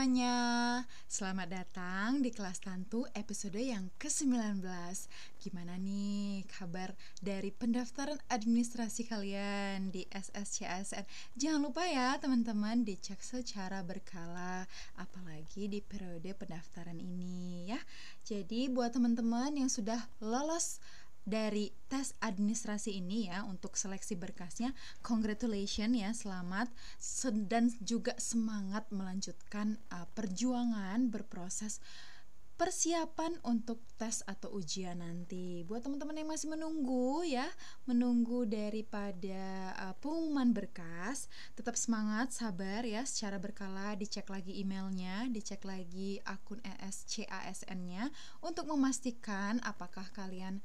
semuanya, selamat datang di kelas Tantu episode yang ke-19. Gimana nih kabar dari pendaftaran administrasi kalian di SSCASN? Jangan lupa ya teman-teman dicek secara berkala, apalagi di periode pendaftaran ini ya. Jadi buat teman-teman yang sudah lolos dari tes administrasi ini ya untuk seleksi berkasnya, congratulations ya, selamat dan juga semangat melanjutkan perjuangan berproses persiapan untuk tes atau ujian nanti. Buat teman-teman yang masih menunggu daripada pengumuman berkas, tetap semangat, sabar ya, secara berkala dicek lagi emailnya, dicek lagi akun SSCASN-nya untuk memastikan apakah kalian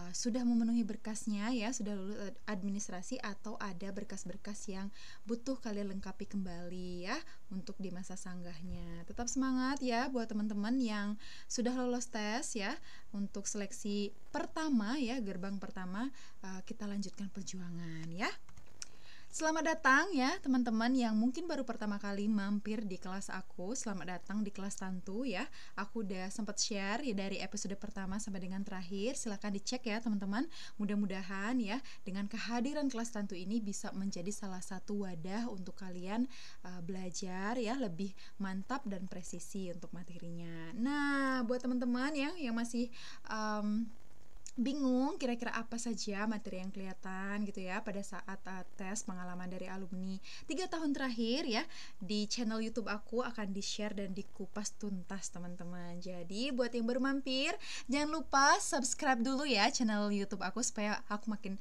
sudah memenuhi berkasnya ya, sudah lulus administrasi atau ada berkas-berkas yang butuh kalian lengkapi kembali ya untuk di masa sanggahnya. Tetap semangat ya buat teman-teman yang sudah lolos tes ya untuk seleksi pertama ya, gerbang pertama. Kita lanjutkan perjuangan ya. Selamat datang ya teman-teman yang mungkin baru pertama kali mampir di kelas aku. Selamat datang di kelas Tantu ya. Aku udah sempat share ya dari episode pertama sampai dengan terakhir. Silahkan dicek ya teman-teman. Mudah-mudahan ya dengan kehadiran kelas Tantu ini bisa menjadi salah satu wadah untuk kalian belajar ya lebih mantap dan presisi untuk materinya. Nah, buat teman-teman yang masih bingung kira-kira apa saja materi yang kelihatan gitu ya pada saat tes, pengalaman dari alumni 3 tahun terakhir ya, di channel YouTube aku akan di-share dan dikupas tuntas teman-teman. Jadi buat yang baru mampir, jangan lupa subscribe dulu ya channel YouTube aku supaya aku makin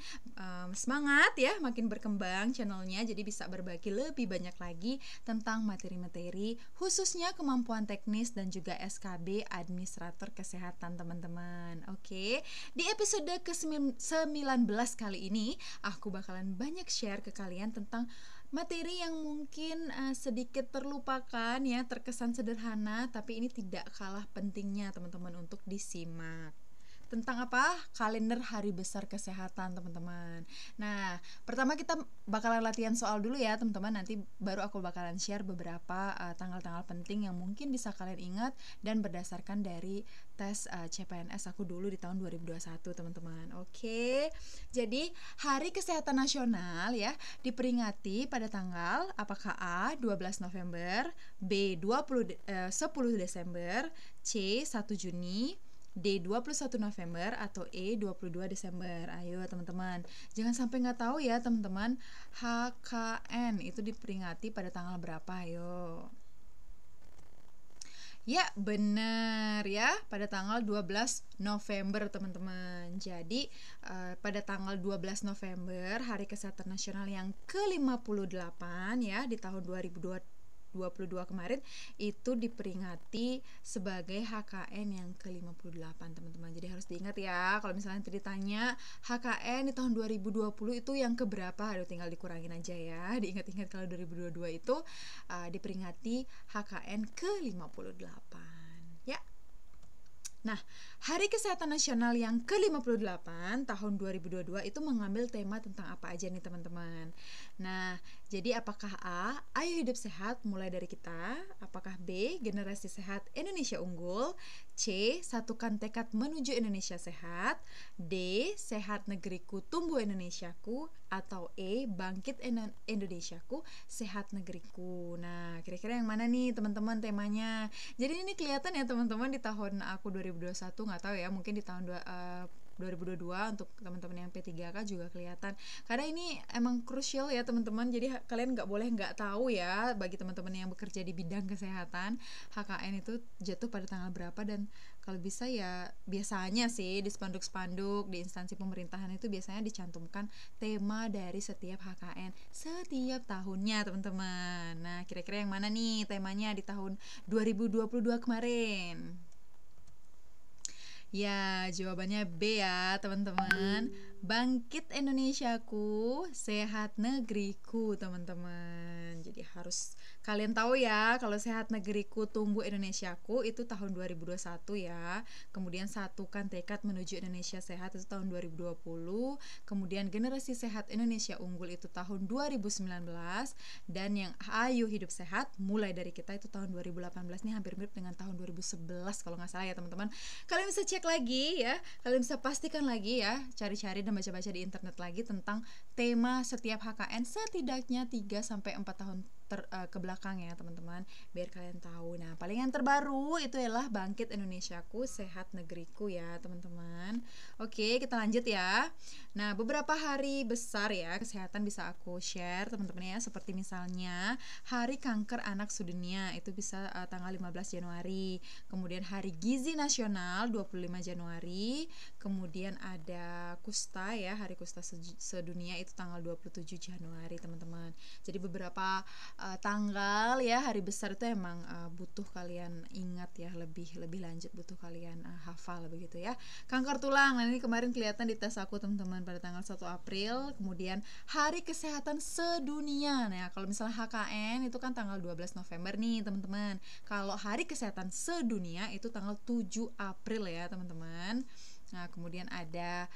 semangat ya, makin berkembang channelnya, jadi bisa berbagi lebih banyak lagi tentang materi-materi khususnya kemampuan teknis dan juga SKB administrator kesehatan teman-teman. Oke. Di episode ke-19 kali ini, aku bakalan banyak share ke kalian tentang materi yang mungkin sedikit terlupakan ya, terkesan sederhana, tapi ini tidak kalah pentingnya teman-teman untuk disimak. Tentang apa? Kalender hari besar kesehatan teman-teman. Nah, pertama kita bakalan latihan soal dulu ya teman-teman. Nanti baru aku bakalan share beberapa tanggal-tanggal penting yang mungkin bisa kalian ingat dan berdasarkan dari tes CPNS aku dulu di tahun 2021 teman-teman. Oke. Jadi Hari Kesehatan Nasional ya diperingati pada tanggal apakah A 12 November, B 10 Desember, C 1 Juni, D 21 November atau E 22 Desember. Ayo teman-teman, jangan sampai nggak tahu ya teman-teman. HKN itu diperingati pada tanggal berapa? Ayo. Ya benar ya, pada tanggal 12 November teman-teman. Jadi pada tanggal 12 November Hari Kesehatan Nasional yang ke-58 ya di tahun 2022 kemarin itu diperingati sebagai HKN yang ke-58 teman-teman. Jadi harus diingat ya, kalau misalnya nanti ditanya HKN di tahun 2020 itu yang keberapa, aduh tinggal dikurangin aja ya. Diingat-ingat kalau 2022 itu diperingati HKN ke-58 ya. Nah, Hari Kesehatan Nasional yang ke-58 tahun 2022 itu mengambil tema tentang apa aja nih teman-teman. Nah, jadi apakah A, ayo hidup sehat mulai dari kita? Apakah B, generasi sehat Indonesia unggul? C, satukan tekad menuju Indonesia sehat? D, sehat negeriku tumbuh Indonesiaku? Atau E, bangkit Indonesiaku, sehat negeriku? Nah, kira-kira yang mana nih teman-teman temanya? Jadi ini kelihatan ya teman-teman di tahun aku 2021, nggak tahu ya, mungkin di tahun 2022 untuk teman-teman yang P3K juga kelihatan. Karena ini emang krusial ya teman-teman. Jadi kalian nggak boleh nggak tahu ya, bagi teman-teman yang bekerja di bidang kesehatan, HKN itu jatuh pada tanggal berapa. Dan kalau bisa ya biasanya sih di spanduk-spanduk di instansi pemerintahan itu biasanya dicantumkan tema dari setiap HKN setiap tahunnya teman-teman. Nah, kira-kira yang mana nih temanya di tahun 2022 kemarin? Ya, jawabannya B ya teman-teman. Bangkit Indonesiaku, sehat negeriku, teman-teman. Jadi harus kalian tahu ya, kalau sehat negeriku, tumbuh Indonesiaku itu tahun 2021 ya. Kemudian satukan tekad menuju Indonesia sehat itu tahun 2020. Kemudian generasi sehat Indonesia unggul itu tahun 2019. Dan yang ayo hidup sehat mulai dari kita itu tahun 2018. Nih hampir mirip dengan tahun 2011 kalau nggak salah ya teman-teman. Kalian bisa cek lagi ya, kalian bisa pastikan lagi ya, cari-cari dan baca-baca di internet lagi tentang tema setiap HKN setidaknya 3-4 tahun ke belakang ya teman-teman, biar kalian tahu. Nah, paling yang terbaru itu adalah Bangkit Indonesiaku, Sehat Negeriku ya teman-teman. Oke, kita lanjut ya. Nah, beberapa hari besar ya kesehatan bisa aku share teman-teman ya, seperti misalnya Hari Kanker Anak Sedunia itu bisa tanggal 15 Januari. Kemudian Hari Gizi Nasional 25 Januari. Kemudian ada Kusta ya, Hari Kusta Sedunia itu tanggal 27 Januari teman-teman. Jadi beberapa tanggal ya, hari besar itu emang butuh kalian ingat ya, lebih lanjut butuh kalian hafal begitu ya. Kanker tulang, nah ini kemarin kelihatan di tes aku teman-teman pada tanggal 1 April. Kemudian Hari Kesehatan Sedunia. Nah, kalau misalnya HKN itu kan tanggal 12 November nih teman-teman. Kalau Hari Kesehatan Sedunia itu tanggal 7 April ya teman-teman. Nah, kemudian ada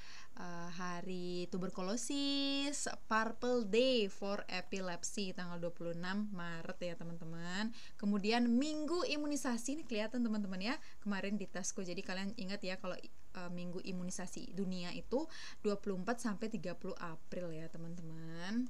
Hari Tuberkulosis, Purple Day for Epilepsy tanggal 26 Maret ya teman-teman. Kemudian Minggu Imunisasi, ini kelihatan teman-teman ya, kemarin di tasku. Jadi kalian ingat ya kalau Minggu Imunisasi Dunia itu 24-30 April ya teman-teman.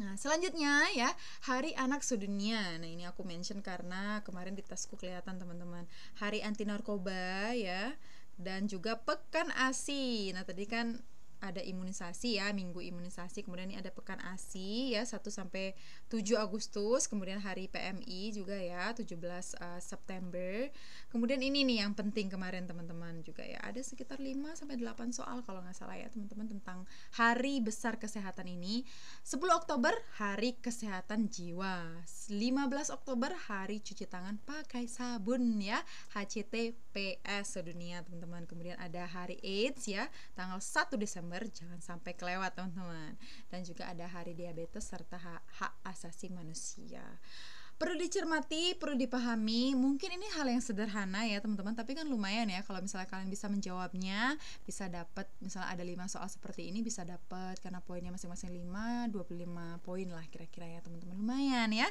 Nah, selanjutnya ya, Hari Anak Sedunia. Nah, ini aku mention karena kemarin di tasku kelihatan teman-teman. Hari Anti Narkoba ya. Dan juga Pekan ASI. Nah, tadi kan ada imunisasi ya, Minggu Imunisasi. Kemudian ini ada Pekan ASI ya, 1-7 Agustus. Kemudian Hari PMI juga ya, 17 September. Kemudian ini nih yang penting kemarin teman-teman juga ya, ada sekitar 5-8 soal kalau nggak salah ya teman-teman tentang hari besar kesehatan ini. 10 Oktober Hari Kesehatan Jiwa, 15 Oktober Hari Cuci Tangan Pakai Sabun ya, HCTPS sedunia teman-teman. Kemudian ada Hari AIDS ya, tanggal 1 Desember, jangan sampai kelewat teman-teman. Dan juga ada Hari Diabetes serta hak asasi manusia. Perlu dicermati, perlu dipahami. Mungkin ini hal yang sederhana ya teman-teman, tapi kan lumayan ya kalau misalnya kalian bisa menjawabnya, bisa dapat, misalnya ada 5 soal seperti ini bisa dapat, karena poinnya masing-masing 25 poin lah kira-kira ya teman-teman. Lumayan ya.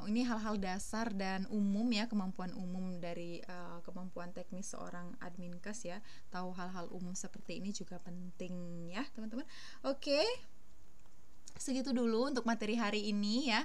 Ini hal-hal dasar dan umum ya, kemampuan umum dari kemampuan teknis seorang adminkes ya. Tahu hal-hal umum seperti ini juga penting ya teman-teman. Oke. Segitu dulu untuk materi hari ini ya.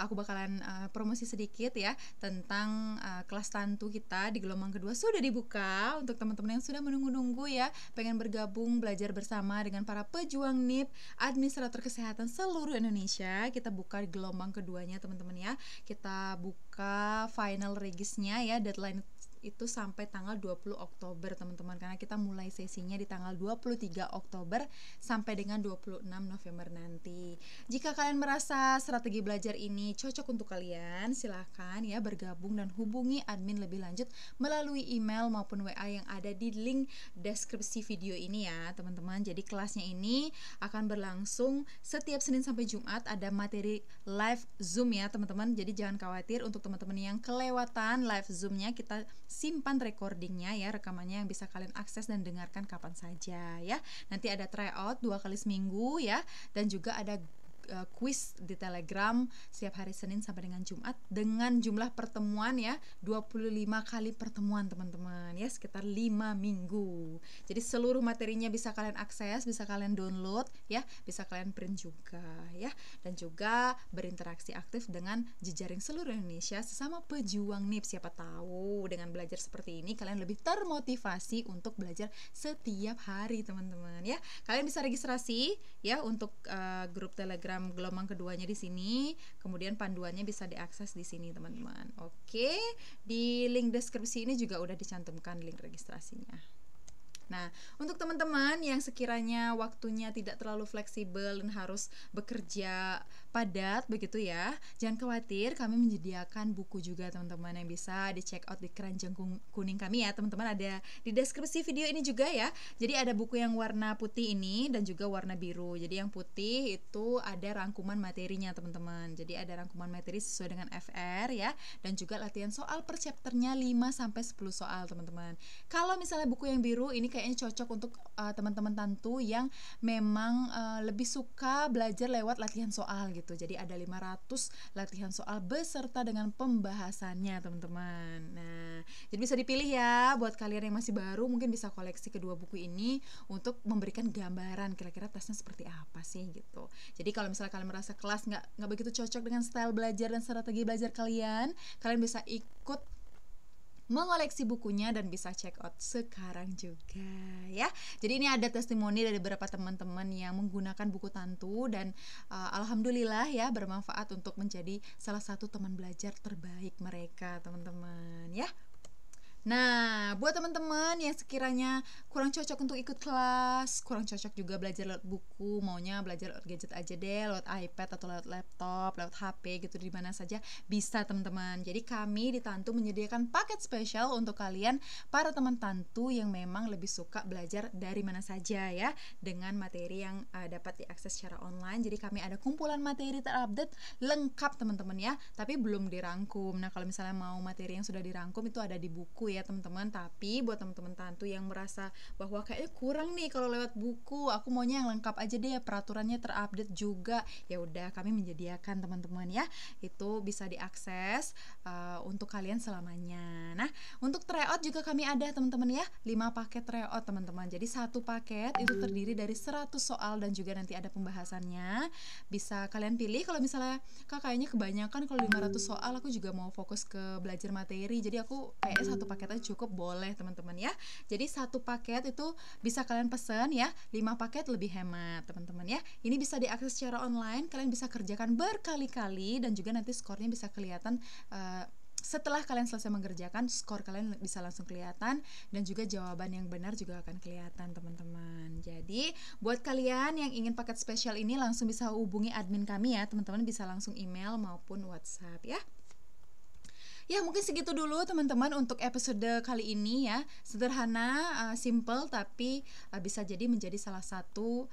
Aku bakalan promosi sedikit ya tentang kelas tantu kita di gelombang kedua sudah dibuka untuk teman-teman yang sudah menunggu-nunggu ya, pengen bergabung belajar bersama dengan para pejuang NIP, administrator kesehatan seluruh Indonesia. Kita buka di gelombang keduanya teman-teman ya. Kita buka final regisnya ya, deadline itu sampai tanggal 20 Oktober teman-teman, karena kita mulai sesinya di tanggal 23 Oktober sampai dengan 26 November nanti. Jika kalian merasa strategi belajar ini cocok untuk kalian, silahkan ya bergabung dan hubungi admin lebih lanjut melalui email maupun WA yang ada di link deskripsi video ini ya teman-teman. Jadi kelasnya ini akan berlangsung setiap Senin sampai Jumat, ada materi live Zoom ya teman-teman. Jadi jangan khawatir untuk teman-teman yang kelewatan live Zoom-nya, kita simpan recordingnya ya, rekamannya yang bisa kalian akses dan dengarkan kapan saja ya. Nanti ada tryout 2 kali seminggu ya, dan juga ada quiz di Telegram setiap hari Senin sampai dengan Jumat dengan jumlah pertemuan ya 25 kali pertemuan teman-teman ya, sekitar 5 minggu. Jadi seluruh materinya bisa kalian akses, bisa kalian download ya, bisa kalian print juga ya, dan juga berinteraksi aktif dengan jejaring seluruh Indonesia sesama pejuang NIP. Siapa tahu dengan belajar seperti ini kalian lebih termotivasi untuk belajar setiap hari teman-teman ya. Kalian bisa registrasi ya untuk grup Telegram gelombang keduanya di sini, kemudian panduannya bisa diakses di sini teman-teman. Oke, di link deskripsi ini juga udah dicantumkan link registrasinya. Nah, untuk teman-teman yang sekiranya waktunya tidak terlalu fleksibel dan harus bekerja padat begitu ya, jangan khawatir, kami menyediakan buku juga teman-teman yang bisa di check out di keranjang kuning kami ya teman-teman, ada di deskripsi video ini juga ya. Jadi ada buku yang warna putih ini dan juga warna biru. Jadi yang putih itu ada rangkuman materinya teman-teman. Jadi ada rangkuman materi sesuai dengan FR ya, dan juga latihan soal per chapternya 5 sampai 10 soal teman-teman. Kalau misalnya buku yang biru ini kayaknya cocok untuk teman-teman tantu yang memang lebih suka belajar lewat latihan soal gitu. Jadi ada 500 latihan soal beserta dengan pembahasannya teman-teman. Nah, jadi bisa dipilih ya buat kalian yang masih baru, mungkin bisa koleksi kedua buku ini untuk memberikan gambaran kira-kira tesnya seperti apa sih gitu. Jadi kalau misalnya kalian merasa kelas nggak begitu cocok dengan style belajar dan strategi belajar kalian bisa ikut mengoleksi bukunya dan bisa check out sekarang juga ya. Jadi ini ada testimoni dari beberapa teman-teman yang menggunakan buku Tantu dan alhamdulillah ya bermanfaat untuk menjadi salah satu teman belajar terbaik mereka teman-teman ya. Nah, buat teman-teman yang sekiranya kurang cocok untuk ikut kelas, kurang cocok juga belajar lewat buku, maunya belajar lewat gadget aja deh, lewat iPad atau lewat laptop, lewat HP gitu, di mana saja bisa teman-teman. Jadi kami di Tantu menyediakan paket spesial untuk kalian para teman Tantu yang memang lebih suka belajar dari mana saja ya, dengan materi yang dapat diakses secara online. Jadi kami ada kumpulan materi terupdate lengkap teman-teman ya, tapi belum dirangkum. Nah, kalau misalnya mau materi yang sudah dirangkum itu ada di buku ya teman-teman. Tapi buat teman-teman Tantu yang merasa bahwa kayaknya kurang nih kalau lewat buku, aku maunya yang lengkap aja deh, peraturannya terupdate juga, ya udah kami menyediakan teman-teman ya, itu bisa diakses untuk kalian selamanya. Nah, untuk tryout juga kami ada teman-teman ya, 5 paket tryout teman-teman. Jadi satu paket itu terdiri dari 100 soal dan juga nanti ada pembahasannya. Bisa kalian pilih kalau misalnya Kak kayaknya kebanyakan kalau 500 soal aku juga mau fokus ke belajar materi, jadi aku kayaknya satu paket aja cukup, boleh teman-teman ya. Jadi satu paket itu bisa kalian pesen ya, 5 paket lebih hemat teman-teman ya. Ini bisa diakses secara online, kalian bisa kerjakan berkali-kali dan juga nanti skornya bisa kelihatan setelah kalian selesai mengerjakan, skor kalian bisa langsung kelihatan dan juga jawaban yang benar juga akan kelihatan teman-teman. Jadi buat kalian yang ingin paket spesial ini langsung bisa hubungi admin kami ya teman-teman, bisa langsung email maupun WhatsApp ya. Ya mungkin segitu dulu teman-teman untuk episode kali ini ya. Sederhana, simple tapi bisa jadi menjadi salah satu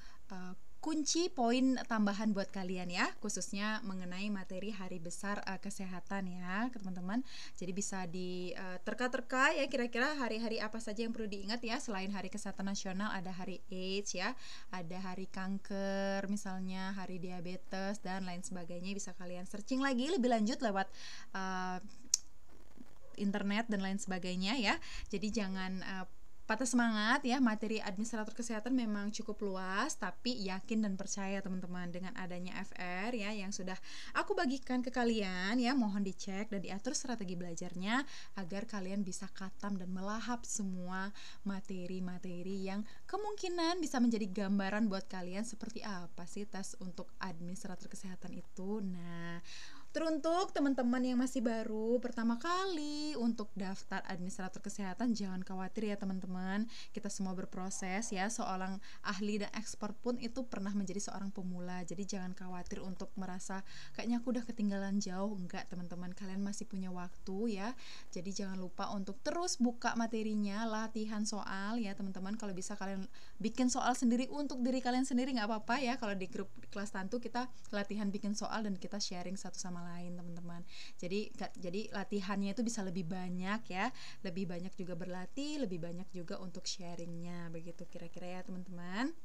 kunci poin tambahan buat kalian ya, khususnya mengenai materi hari besar kesehatan ya teman-teman. Jadi bisa diterka-terka ya, kira-kira hari-hari apa saja yang perlu diingat ya. Selain hari kesehatan nasional ada hari AIDS ya, ada hari kanker misalnya, hari diabetes dan lain sebagainya. Bisa kalian searching lagi lebih lanjut lewat internet dan lain sebagainya ya. Jadi jangan patah semangat ya, materi administrator kesehatan memang cukup luas, tapi yakin dan percaya teman-teman dengan adanya FR ya yang sudah aku bagikan ke kalian ya, mohon dicek dan diatur strategi belajarnya agar kalian bisa khatam dan melahap semua materi-materi yang kemungkinan bisa menjadi gambaran buat kalian seperti apa sih tes untuk administrator kesehatan itu. Nah, teruntuk teman-teman yang masih baru pertama kali untuk daftar administrator kesehatan, jangan khawatir ya teman-teman. Kita semua berproses ya, seorang ahli dan expert pun itu pernah menjadi seorang pemula. Jadi jangan khawatir untuk merasa kayaknya aku udah ketinggalan jauh. Enggak teman-teman, kalian masih punya waktu ya. Jadi jangan lupa untuk terus buka materinya, latihan soal ya teman-teman. Kalau bisa kalian bikin soal sendiri untuk diri kalian sendiri nggak apa-apa ya. Kalau di grup kelas Tantu kita latihan bikin soal dan kita sharing satu sama lain teman-teman. Jadi latihannya itu bisa lebih banyak ya, lebih banyak juga berlatih, lebih banyak juga untuk sharingnya, begitu kira-kira ya teman-teman.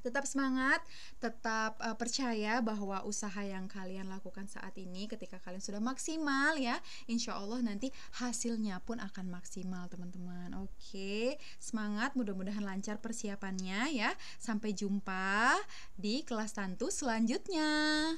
Tetap semangat, tetap percaya bahwa usaha yang kalian lakukan saat ini ketika kalian sudah maksimal ya, insya Allah nanti hasilnya pun akan maksimal teman-teman. Oke, semangat, mudah-mudahan lancar persiapannya ya. Sampai jumpa di kelas Tantu selanjutnya.